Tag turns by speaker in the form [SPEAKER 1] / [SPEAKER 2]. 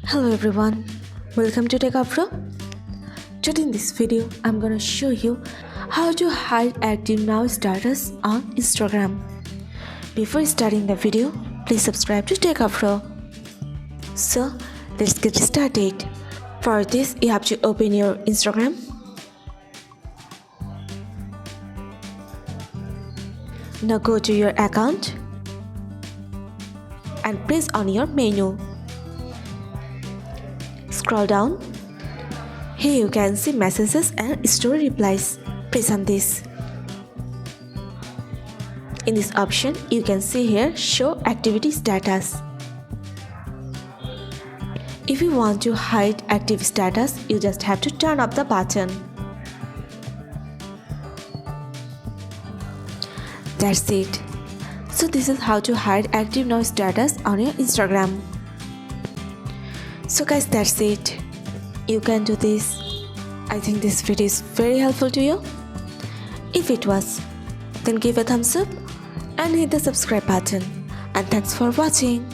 [SPEAKER 1] Hello everyone, welcome to Techavro. Today in this video, I'm gonna show you how to hide active now status on Instagram. Before starting the video, please subscribe to Techavro. So let's get started. For this, you have to open your Instagram. Now go to your account and press on your menu. Scroll down. Here you can see messages and story replies. Press on this. In this option, you can see here show activity status. If you want to hide active status, you just have to turn off the button. That's it. So this is how to hide active now status on your Instagram. So guys, that's it. You can do this. I think this video is very helpful to you. If it was, then give a thumbs up and hit the subscribe button. And thanks for watching.